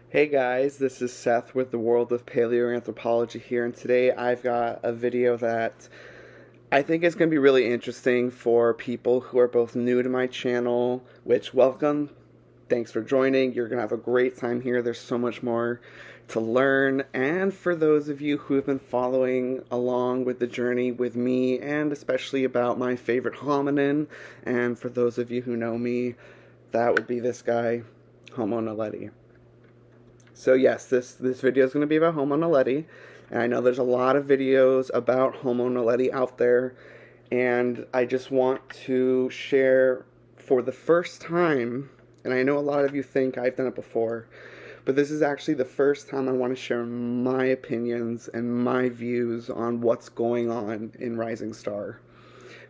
Hey guys, this is Seth with the World of Paleoanthropology here, and today I've got a video that I think is going to be really interesting for people who are both new to my channel, which welcome, thanks for joining, you're going to have a great time here, there's so much more to learn, and for those of you who have been following along with the journey with me, and especially about my favorite hominin, and for those of you who know me, that would be this guy, Homo Naledi. So yes, this video is going to be about Homo naledi, and I know there's a lot of videos about Homo naledi out there, and I just want to share for the first time, and I know a lot of you think I've done it before, but this is actually the first time I want to share my opinions and my views on what's going on in Rising Star.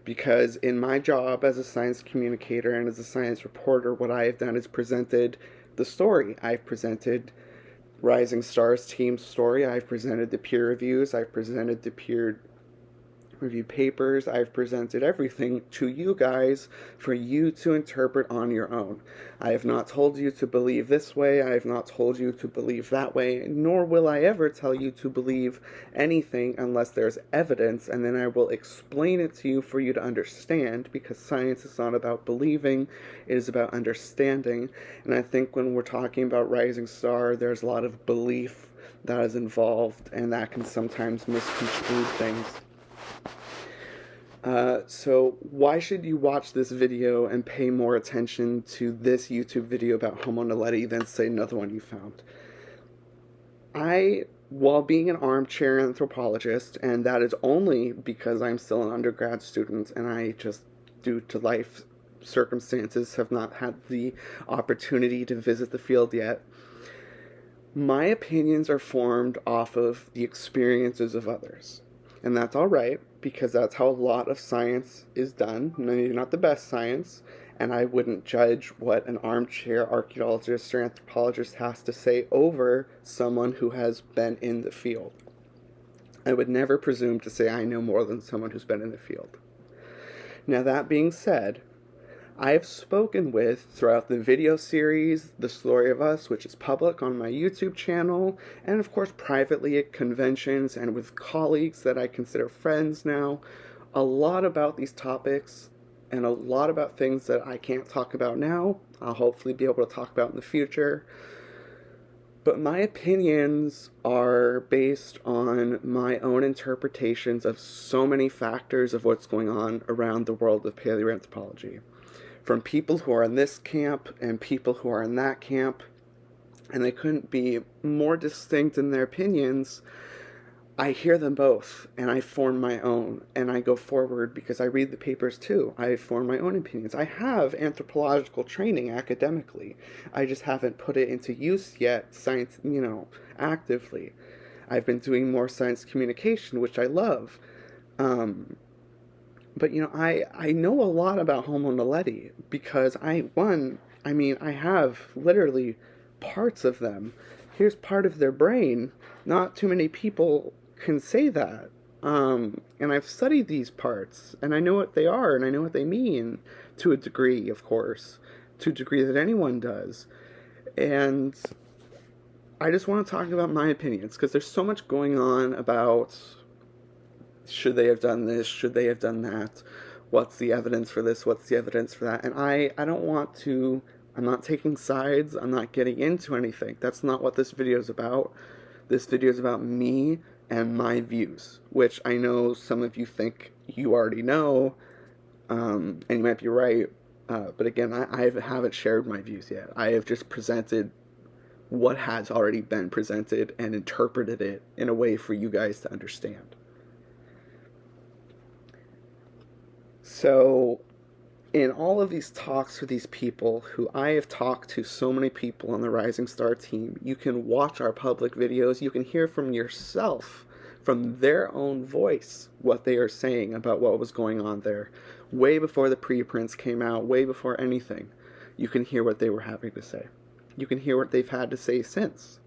Because in my job as a science communicator and as a science reporter, what I have done is presented the story. I've presented Rising Star's team story. I've presented the peer reviews. I've presented the peer review papers. I've presented everything to you guys for you to interpret on your own. I have not told you to believe this way. I have not told you to believe that way, nor will I ever tell you to believe anything unless there's evidence, and then I will explain it to you for you to understand, because science is not about believing, it is about understanding. And I think when we're talking about Rising Star, there's a lot of belief that is involved, and that can sometimes misconstrue things. So why should you watch this video and pay more attention to this YouTube video about Homo naledi than, say, another one you found? While being an armchair anthropologist, and that is only because I'm still an undergrad student and I just, due to life circumstances, have not had the opportunity to visit the field yet, my opinions are formed off of the experiences of others. And that's all right, because that's how a lot of science is done. Maybe not the best science, and I wouldn't judge what an armchair archaeologist or anthropologist has to say over someone who has been in the field. I would never presume to say I know more than someone who's been in the field. Now, that being said, I have spoken with, throughout the video series, The Story of Us, which is public on my YouTube channel, and of course privately at conventions and with colleagues that I consider friends now, a lot about these topics and a lot about things that I can't talk about now. I'll hopefully be able to talk about in the future. But my opinions are based on my own interpretations of so many factors of what's going on around the world of paleoanthropology. From people who are in this camp and people who are in that camp, and they couldn't be more distinct in their opinions. I hear them both, and I form my own, and I go forward because I read the papers too. I form my own opinions. I have anthropological training academically. I just haven't put it into use yet, actively. I've been doing more science communication, which I love. But, I know a lot about Homo naledi because I have literally parts of them. Here's part of their brain. Not too many people can say that. And I've studied these parts, and I know what they are, and I know what they mean, to a degree, of course, to a degree that anyone does. And I just want to talk about my opinions, because there's so much going on about should they have done this, should they have done that, what's the evidence for this, what's the evidence for that, and I don't want to, I'm not taking sides, I'm not getting into anything, that's not what this video is about. This video is about me and my views, which I know some of you think you already know, and you might be right, but again, I haven't shared my views yet. I have just presented what has already been presented and interpreted it in a way for you guys to understand. So, in all of these talks with these people, who I have talked to so many people on the Rising Star team, you can watch our public videos, you can hear from yourself, from their own voice, what they are saying about what was going on there. Way before the preprints came out, way before anything, you can hear what they were having to say. You can hear what they've had to say since.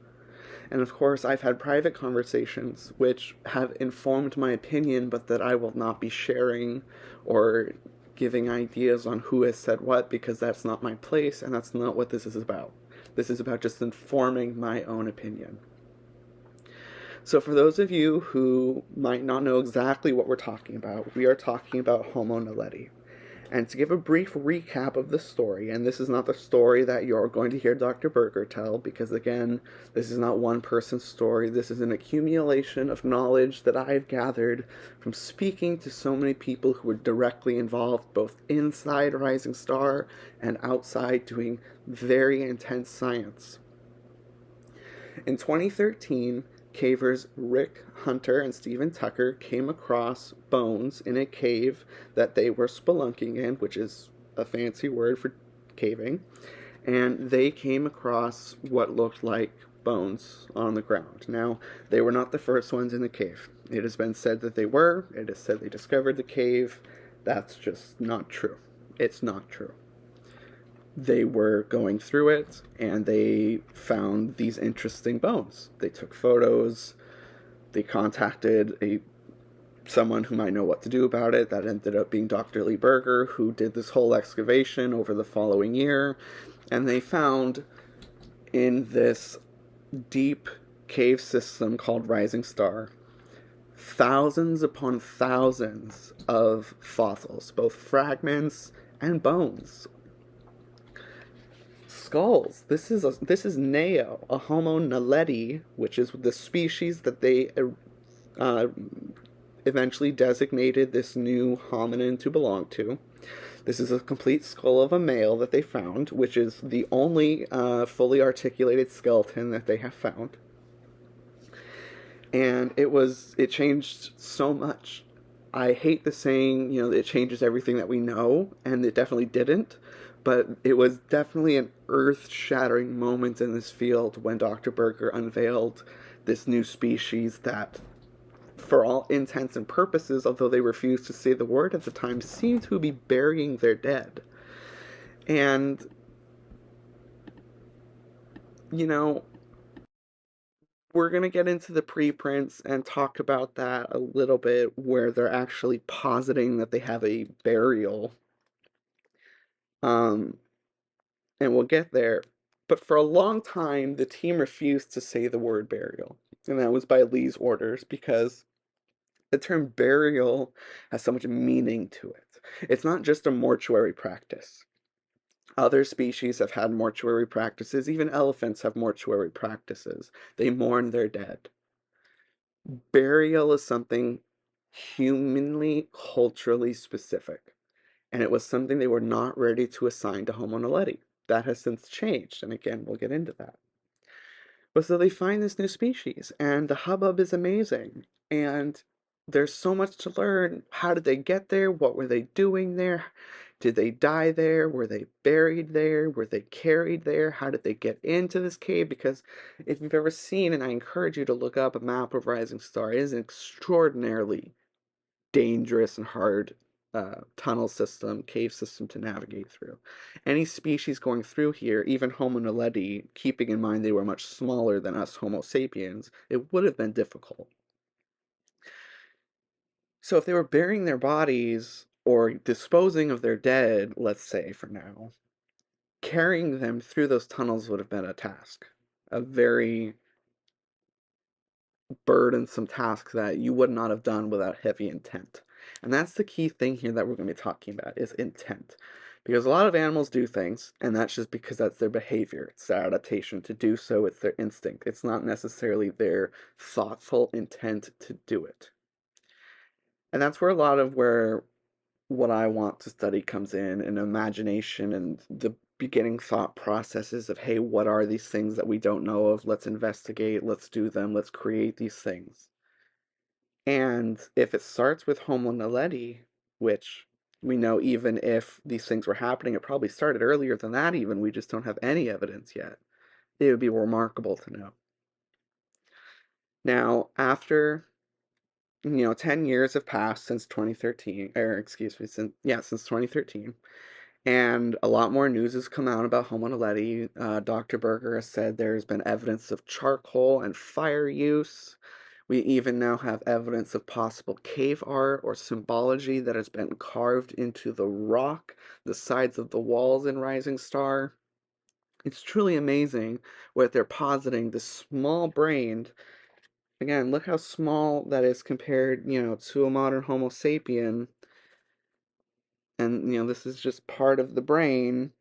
And of course, I've had private conversations which have informed my opinion, but that I will not be sharing or giving ideas on who has said what, because that's not my place and that's not what this is about. This is about just informing my own opinion. So for those of you who might not know exactly what we're talking about, we are talking about Homo Naledi. And to give a brief recap of the story, and this is not the story that you're going to hear Dr. Berger tell, because again, this is not one person's story. This is an accumulation of knowledge that I've gathered from speaking to so many people who were directly involved, both inside Rising Star and outside doing very intense science. In 2013, cavers Rick Hunter and Stephen Tucker came across bones in a cave that they were spelunking in, which is a fancy word for caving, and they came across what looked like bones on the ground. Now, they were not the first ones in the cave. It has been said that they were. It is said they discovered the cave. That's just not true. It's not true. They were going through it and they found these interesting bones. They took photos. They contacted someone who might know what to do about it. That ended up being Dr. Lee Berger, who did this whole excavation over the following year. And they found in this deep cave system called Rising Star thousands upon thousands of fossils, both fragments and bones. Skulls. This is Neo, a Homo Naledi, which is the species that they eventually designated this new hominin to belong to. This is a complete skull of a male that they found, which is the only fully articulated skeleton that they have found. And it changed so much. I hate the saying, it changes everything that we know, and it definitely didn't. But it was definitely an earth-shattering moment in this field when Dr. Berger unveiled this new species that, for all intents and purposes, although they refused to say the word at the time, seemed to be burying their dead. And, we're going to get into the preprints and talk about that a little bit, where they're actually positing that they have a burial. And we'll get there. But for a long time, the team refused to say the word burial. And that was by Lee's orders, because the term burial has so much meaning to it. It's not just a mortuary practice. Other species have had mortuary practices. Even elephants have mortuary practices. They mourn their dead. Burial is something humanly, culturally specific. And it was something they were not ready to assign to Homo naledi. That has since changed, and again, we'll get into that. But so they find this new species, and the hubbub is amazing. And there's so much to learn. How did they get there? What were they doing there? Did they die there? Were they buried there? Were they carried there? How did they get into this cave? Because if you've ever seen, and I encourage you to look up a map of Rising Star, it is an extraordinarily dangerous and hard tunnel system, cave system to navigate through. Any species going through here, even Homo naledi, keeping in mind they were much smaller than us Homo sapiens, it would have been difficult. So if they were burying their bodies or disposing of their dead, let's say for now, carrying them through those tunnels would have been a task. A very burdensome task that you would not have done without heavy intent. And that's the key thing here that we're going to be talking about, is intent. Because a lot of animals do things, and that's just because that's their behavior. It's their adaptation to do so. It's their instinct. It's not necessarily their thoughtful intent to do it. And that's where a lot of what I want to study comes in, and imagination and the beginning thought processes of, hey, what are these things that we don't know of? Let's investigate, let's do them, let's create these things. And if it starts with Homo naledi, which we know even if these things were happening, it probably started earlier than that even, we just don't have any evidence yet. It would be remarkable to know. Now, after 10 years have passed since 2013, or excuse me, since 2013, and a lot more news has come out about Homo naledi. Dr. Berger has said there's been evidence of charcoal and fire use. We even now have evidence of possible cave art or symbology that has been carved into the rock, the sides of the walls in Rising Star. It's truly amazing what they're positing. The small brained, again, look how small that is compared, to a modern Homo sapien. And, this is just part of the brain.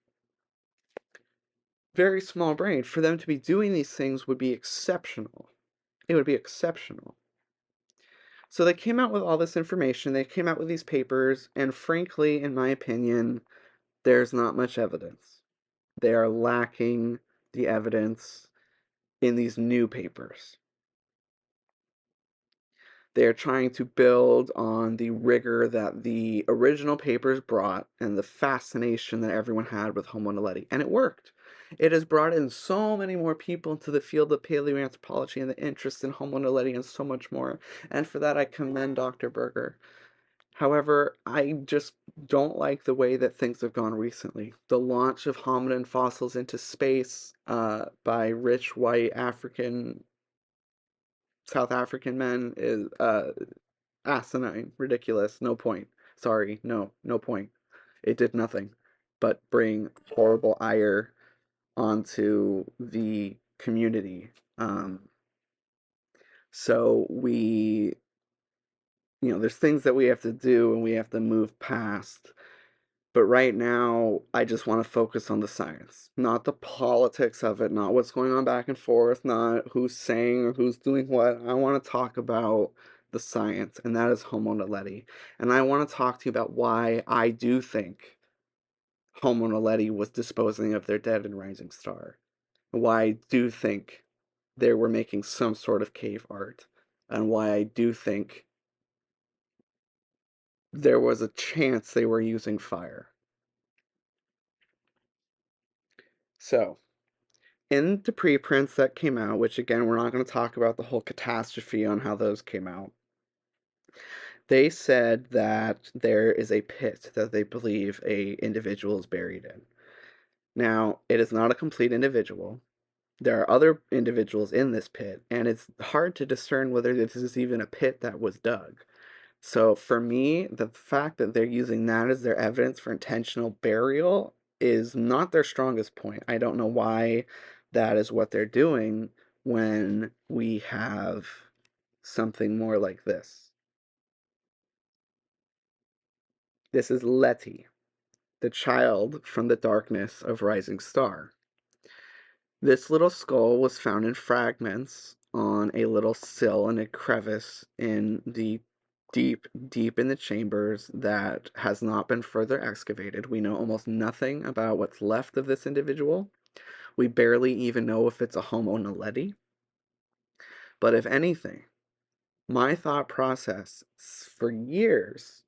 Very small brain. For them to be doing these things would be exceptional. It would be exceptional. So they came out with all this information, they came out with these papers, and frankly, in my opinion, there's not much evidence. They are lacking the evidence in these new papers. They are trying to build on the rigor that the original papers brought and the fascination that everyone had with Homo naledi. And it worked. It has brought in so many more people into the field of paleoanthropology and the interest in Homo naledi and so much more. And for that, I commend Dr. Berger. However, I just don't like the way that things have gone recently. The launch of hominin fossils into space by rich white South African men is asinine, ridiculous, no point. Sorry, no point. It did nothing but bring horrible ire onto the community. So there's things that we have to do and we have to move past. But right now, I just want to focus on the science, not the politics of it, not what's going on back and forth, not who's saying or who's doing what. I want to talk about the science, and that is Homo naledi. And I want to talk to you about why I do think Homo naledi was disposing of their dead and rising star. Why I do think they were making some sort of cave art, and why I do think there was a chance they were using fire. So, in the preprints that came out, which again, we're not going to talk about the whole catastrophe on how those came out, they said that there is a pit that they believe a individual is buried in. Now, it is not a complete individual. There are other individuals in this pit, and it's hard to discern whether this is even a pit that was dug. So for me, the fact that they're using that as their evidence for intentional burial is not their strongest point. I don't know why that is what they're doing when we have something more like this. This is Letty, the child from the darkness of Rising Star. This little skull was found in fragments on a little sill in a crevice in the deep in the chambers that has not been further excavated. We know almost nothing about what's left of this individual. We barely even know if it's a Homo naledi. But if anything, my thought process for years,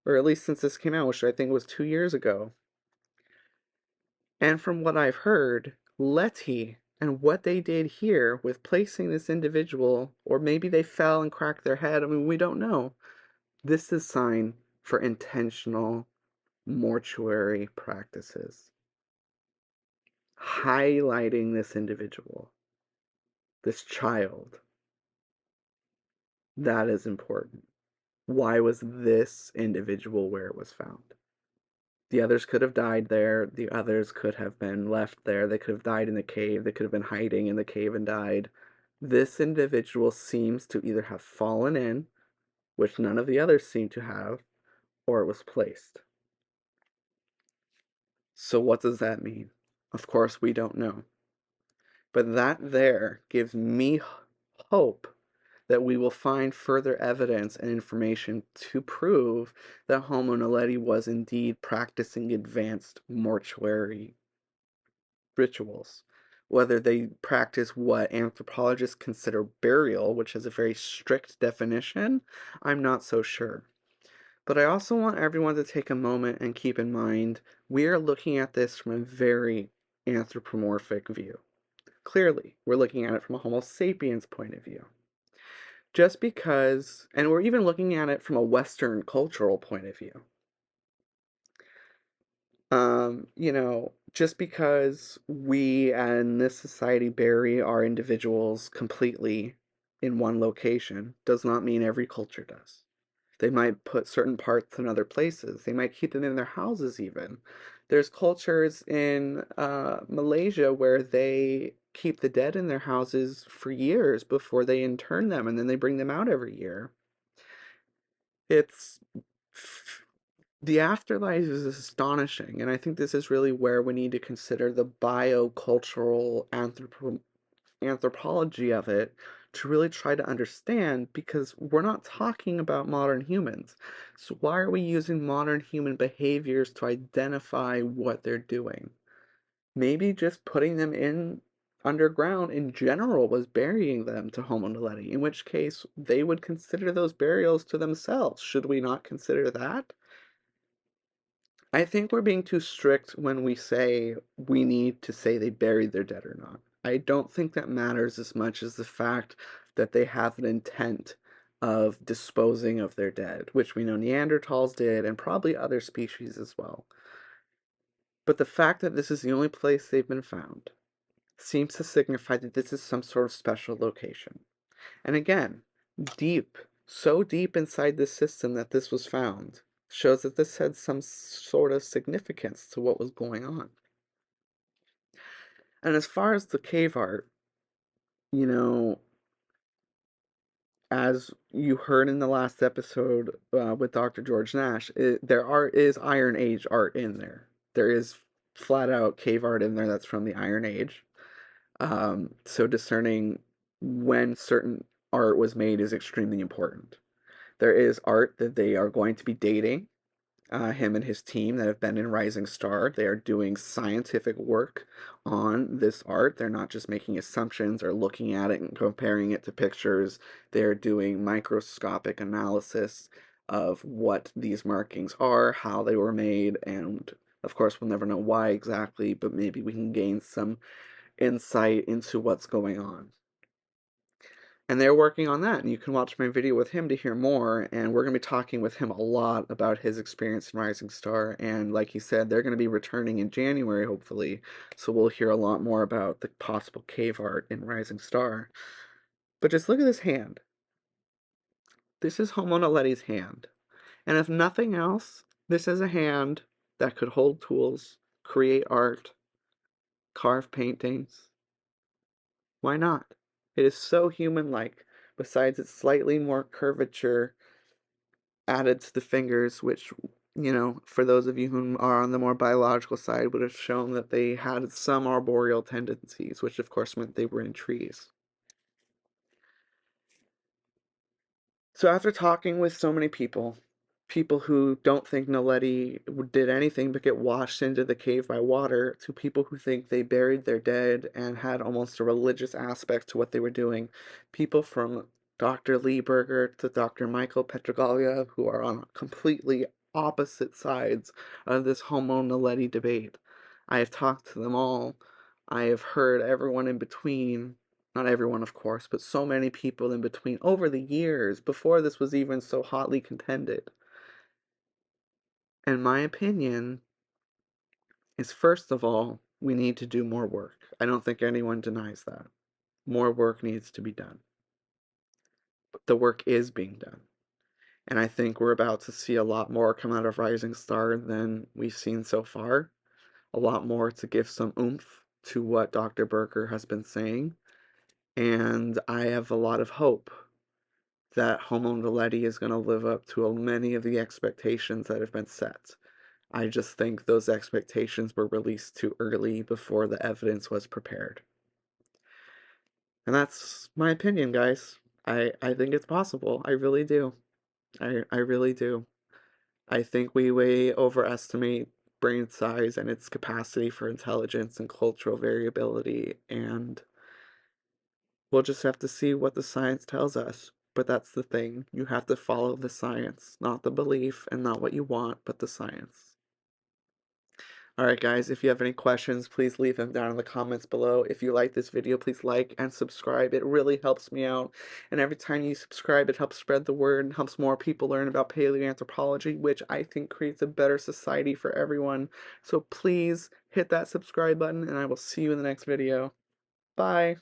or at least since this came out, which I think was 2 years ago, and from what I've heard, Letty and what they did here with placing this individual, or maybe they fell and cracked their head, I mean, we don't know. This is sign for intentional mortuary practices. Highlighting this individual, this child. That is important. Why was this individual where it was found? The others could have died there. The others could have been left there. They could have died in the cave. They could have been hiding in the cave and died. This individual seems to either have fallen in, which none of the others seem to have, or it was placed. So what does that mean? Of course, we don't know. But that there gives me hope that we will find further evidence and information to prove that Homo naledi was indeed practicing advanced mortuary rituals. Whether they practice what anthropologists consider burial, which has a very strict definition, I'm not so sure. But I also want everyone to take a moment and keep in mind we are looking at this from a very anthropomorphic view. Clearly, we're looking at it from a Homo sapiens point of view. Just because, and we're even looking at it from a Western cultural point of view. Just because we in this society bury our individuals completely in one location does not mean every culture does. They might put certain parts in other places. They might keep them in their houses even. There's cultures in Malaysia where they keep the dead in their houses for years before they intern them, and then they bring them out every year. It's the afterlife is astonishing, and I think this is really where we need to consider the biocultural anthropology of it to really try to understand, because we're not talking about modern humans. So why are we using modern human behaviors to identify what they're doing? Maybe just putting them in underground in general was burying them to Homo naledi, in which case they would consider those burials to themselves. Should we not consider that? I think we're being too strict when we say we need to say they buried their dead or not. I don't think that matters as much as the fact that they have an intent of disposing of their dead, which we know Neanderthals did and probably other species as well. But the fact that this is the only place they've been found seems to signify that this is some sort of special location. And again, deep, so deep inside this system that this was found, shows that this had some sort of significance to what was going on. And as far as the cave art, you know, as you heard in the last episode with Dr. George Nash, is Iron Age art in there. There is flat out cave art in there that's from the Iron Age. So discerning when certain art was made is extremely important. There is art that they are going to be dating, him and his team that have been in Rising Star. They are doing scientific work on this art. They're not just making assumptions or looking at it and comparing it to pictures. They're doing microscopic analysis of what these markings are, how they were made, and of course, we'll never know why exactly, but maybe we can gain some insight into what's going on. And they're working on that, and you can watch my video with him to hear more, and we're going to be talking with him a lot about his experience in Rising Star, and like he said, they're going to be returning in January, hopefully, so we'll hear a lot more about the possible cave art in Rising Star. But just look at this hand. This is Homo naledi's hand, and if nothing else, this is a hand that could hold tools, create art, carve paintings. Why not? It is so human-like, besides its slightly more curvature added to the fingers, which, for those of you who are on the more biological side, would have shown that they had some arboreal tendencies, which of course meant they were in trees. So after talking with so many people, people who don't think Naledi did anything but get washed into the cave by water, to people who think they buried their dead and had almost a religious aspect to what they were doing, people from Dr. Lee Berger to Dr. Michael Petraglia, who are on completely opposite sides of this Homo Naledi debate. I have talked to them all. I have heard everyone in between. Not everyone, of course, but so many people in between over the years before this was even so hotly contended. And my opinion is, first of all, we need to do more work. I don't think anyone denies that. More work needs to be done. But the work is being done. And I think we're about to see a lot more come out of Rising Star than we've seen so far. A lot more to give some oomph to what Dr. Berger has been saying. And I have a lot of hope that Homo Naledi is going to live up to many of the expectations that have been set. I just think those expectations were released too early before the evidence was prepared. And that's my opinion, guys. I think it's possible. I really do. I really do. I think we way overestimate brain size and its capacity for intelligence and cultural variability, and we'll just have to see what the science tells us. But that's the thing. You have to follow the science, not the belief and not what you want, but the science. Alright guys, if you have any questions, please leave them down in the comments below. If you like this video, please like and subscribe. It really helps me out. And every time you subscribe, it helps spread the word and helps more people learn about paleoanthropology, which I think creates a better society for everyone. So please hit that subscribe button, and I will see you in the next video. Bye!